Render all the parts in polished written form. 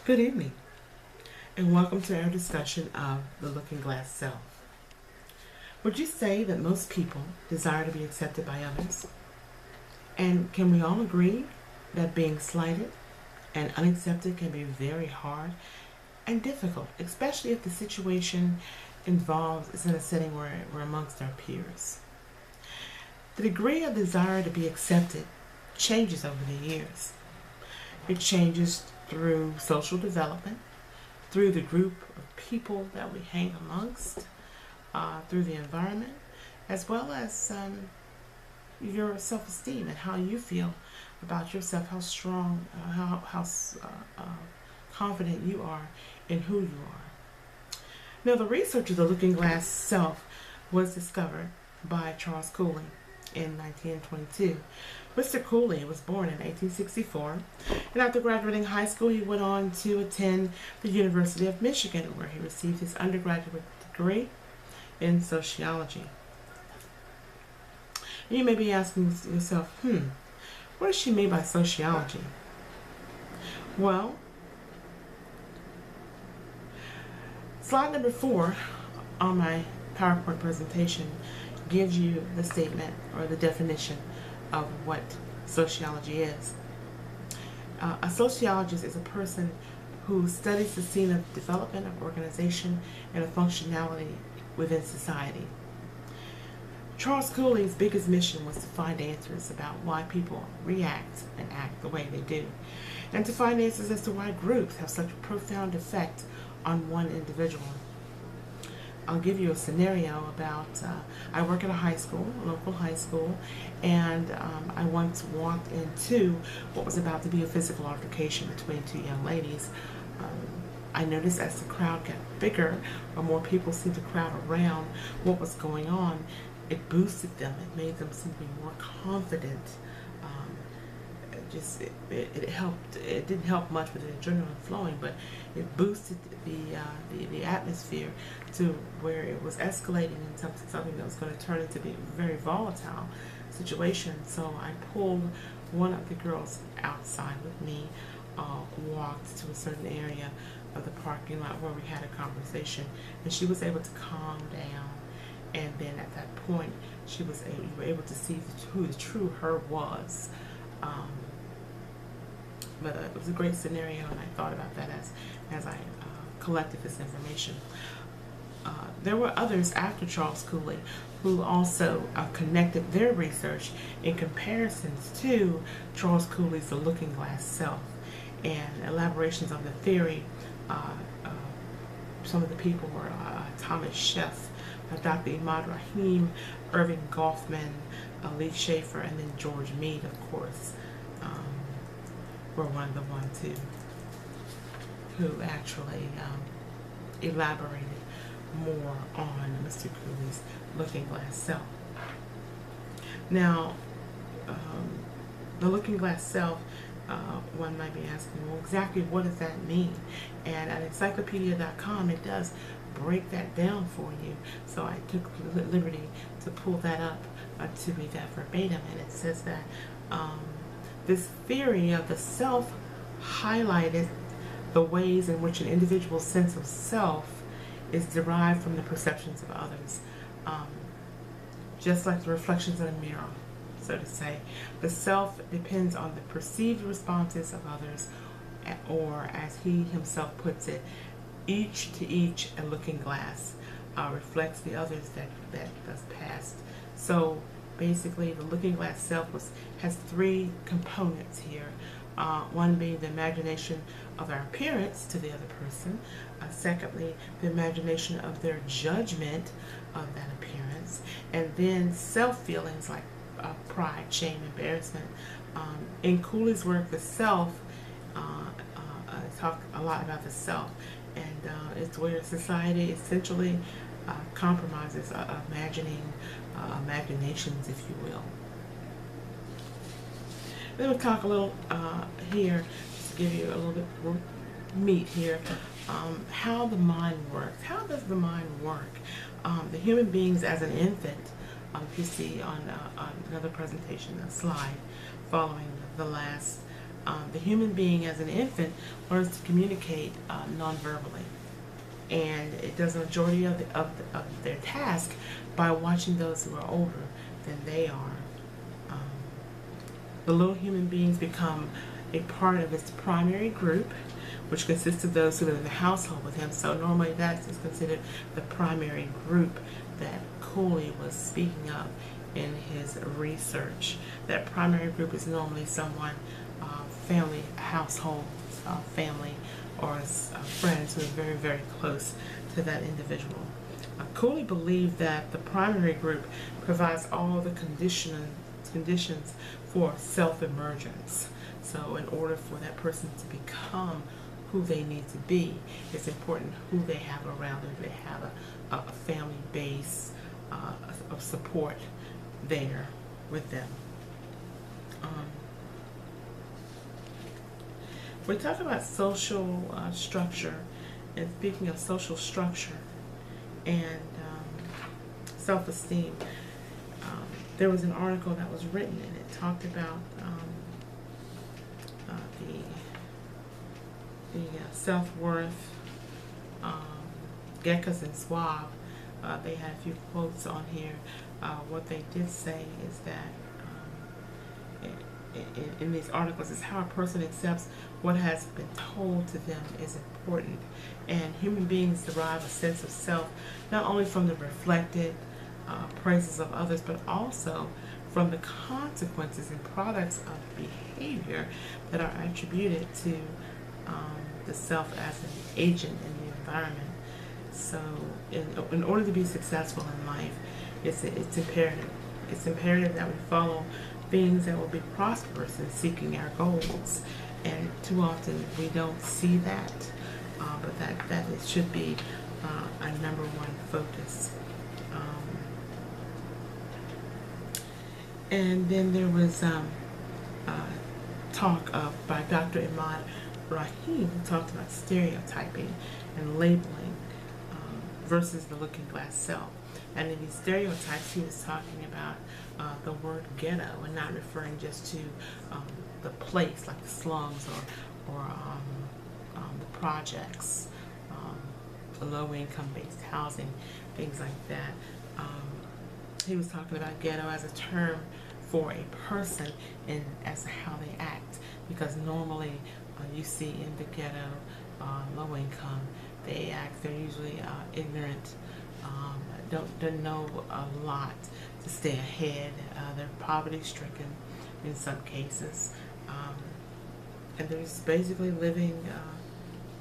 Good evening, and welcome to our discussion of the looking glass self. Would you say that most people desire to be accepted by others? And can we all agree that being slighted and unaccepted can be very hard and difficult, especially if the situation involves is in a setting where we're amongst our peers? The degree of desire to be accepted changes over the years. It changes through social development, through the group of people that we hang amongst, through the environment, as well as your self-esteem and how you feel about yourself, how strong, how confident you are in who you are. Now, the research of the looking glass self was discovered by Charles Cooley in 1922. Mr. Cooley was born in 1864, and after graduating high school, he went on to attend the University of Michigan, where he received his undergraduate degree in sociology. And you may be asking yourself, what does she mean by sociology? Well, slide number 4 on my PowerPoint presentation gives you the statement or the definition of what sociology is. A sociologist is a person who studies the scene of development of organization and of functionality within society. Charles Cooley's biggest mission was to find answers about why people react and act the way they do, and to find answers as to why groups have such a profound effect on one individual. I'll give you a scenario about, I work at a local high school, and I once walked into what was about to be a physical altercation between two young ladies. I noticed as the crowd got bigger, or more people seemed to crowd around what was going on, it boosted them. It made them seem to be more confident. It helped. It didn't help much with the adrenaline flowing, but it boosted the atmosphere to where it was escalating into something that was going to turn into be a very volatile situation. So I pulled one of the girls outside with me, walked to a certain area of the parking lot where we had a conversation, and she was able to calm down. And then at that point, you were able to see who the true her was. But it was a great scenario, and I thought about that as I collected this information. There were others after Charles Cooley who also connected their research in comparisons to Charles Cooley's The Looking Glass Self, and elaborations on the theory. Some of the people were Thomas Sheff, Dr. Imad Rahim, Irving Goffman, Lee Schaefer, and then George Mead, of course, were one of the ones who actually elaborated more on Mr. Cooley's Looking Glass Self. Now, the Looking Glass Self, one might be asking, well, exactly what does that mean? And at encyclopedia.com, it does break that down for you. So I took liberty to pull that up to read that verbatim, and it says that this theory of the self highlighted the ways in which an individual's sense of self is derived from the perceptions of others, just like the reflections in a mirror, so to say. The self depends on the perceived responses of others, or as he himself puts it, each to each a looking glass reflects the others that thus passed. So basically, the looking glass self has 3 components here. One being the imagination of our appearance to the other person. Secondly, the imagination of their judgment of that appearance. And then self-feelings like pride, shame, embarrassment. In Cooley's work, the self, talk a lot about the self. And it's where society essentially compromises imaginations, if you will. Then we'll talk a little here, just to give you a little bit more meat here, how the mind works. How does the mind work? The human beings as an infant, if you see on another presentation, a slide following the last the human being as an infant learns to communicate non-verbally, and it does a majority of their task by watching those who are older than they are. Um, the little human beings become a part of its primary group, which consists of those who live in the household with him. So normally that is considered the primary group that Cooley was speaking of in his research. That primary group is normally someone, family, household, family, or friends who are very, very close to that individual. Cooley believed that the primary group provides all the conditions for self-emergence. So in order for that person to become who they need to be, it's important who they have around them. They have a family base of support there with them. We talk about social structure, and speaking of social structure and self-esteem, there was an article that was written, and it talked about the self-worth. Gekas and Swab, they had a few quotes on here. What they did say is that in these articles is how a person accepts what has been told to them is important, and human beings derive a sense of self not only from the reflected praises of others, but also from the consequences and products of behavior that are attributed to the self as an agent in the environment. So in order to be successful in life, it's imperative. It's imperative that we follow things that will be prosperous in seeking our goals. And too often we don't see that, but that it should be our number one focus. And then there was talk by Dr. Imad Rahim, who talked about stereotyping and labeling versus the looking glass self. And in these stereotypes, he was talking about the word ghetto, and not referring just to the place, like the slums or the projects, low-income based housing, things like that. He was talking about ghetto as a term for a person and as to how they act, because normally you see in the ghetto, low income, they're usually ignorant, don't know a lot to stay ahead. They're poverty stricken in some cases, and they're just basically living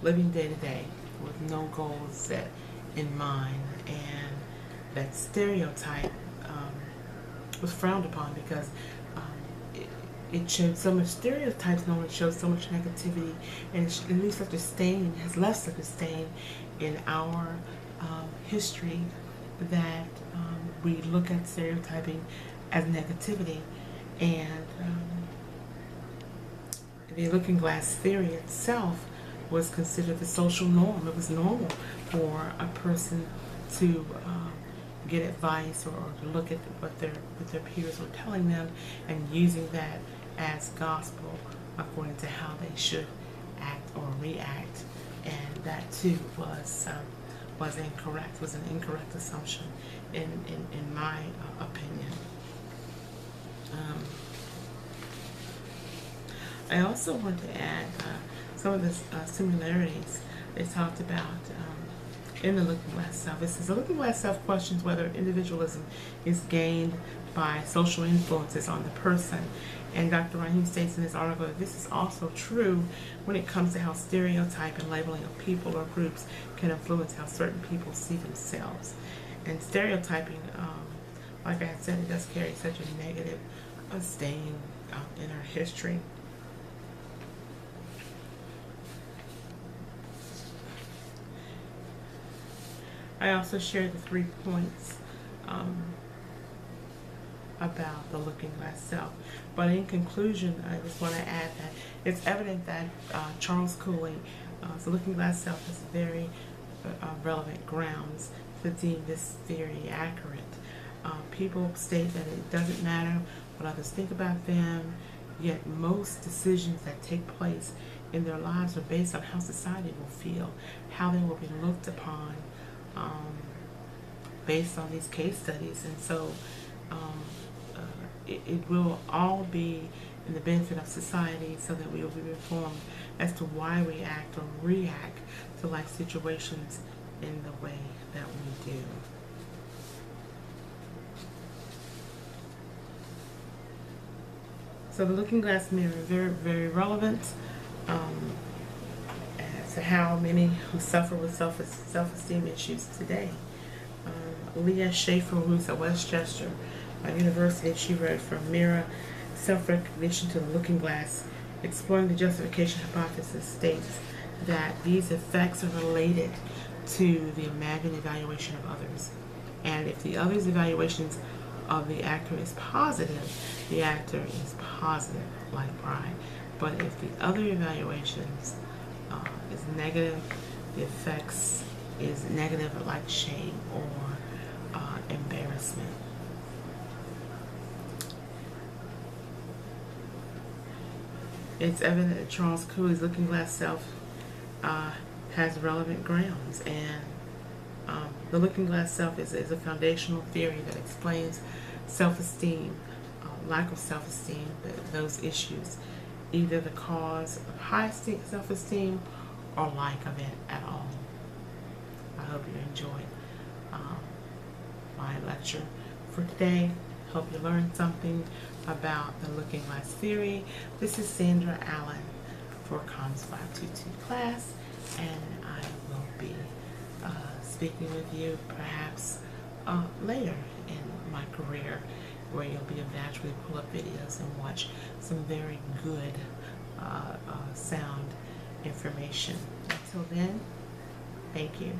day to day with no goals set in mind. And that stereotype was frowned upon because it showed so much. Stereotypes normally show so much negativity, and it leaves such a stain, has left such a stain in our history that we look at stereotyping as negativity. And the looking glass theory itself was considered the social norm. It was normal for a person to get advice or to look at what their peers were telling them and using that as gospel according to how they should act or react. And that too was incorrect, was an incorrect assumption in my opinion. I also want to add some of the similarities they talked about in the looking glass self. It says the looking glass self questions whether individualism is gained by social influences on the person. And Dr. Rahim states in his article that this is also true when it comes to how stereotype and labeling of people or groups can influence how certain people see themselves. And stereotyping, like I had said, it does carry such a negative stain in our history. I also shared the 3 points about the looking glass self. But in conclusion, I just want to add that it's evident that Charles Cooley, the looking glass self, has very relevant grounds to deem this theory accurate. People state that it doesn't matter what others think about them, Yet most decisions that take place in their lives are based on how society will feel, how they will be looked upon, based on these case studies. And so um, it will all be in the benefit of society, so that we will be informed as to why we act or react to life situations in the way that we do. So the looking glass mirror is very, very relevant as to how many who suffer with self-esteem issues today. Leah Schaefer, who's at Westchester University, she wrote From Mirror Self-Recognition to the Looking Glass, Exploring the Justification Hypothesis, states that these effects are related to the imagined evaluation of others. And if the other's evaluations of the actor is positive, the actor is positive, like pride. But if the other evaluations is negative, the effects is negative, like shame or embarrassment. It's evident that Charles Cooley's Looking Glass Self has relevant grounds, and the Looking Glass Self is a foundational theory that explains self-esteem, lack of self-esteem, those issues, either the cause of high self-esteem or lack of it at all. I hope you enjoyed my lecture for today. Hope you learned something about the Looking Glass theory. This is Sandra Allen for Comms 522 class, and I will be speaking with you perhaps later in my career, where you'll be able to actually pull up videos and watch some very good sound information. Until then, thank you.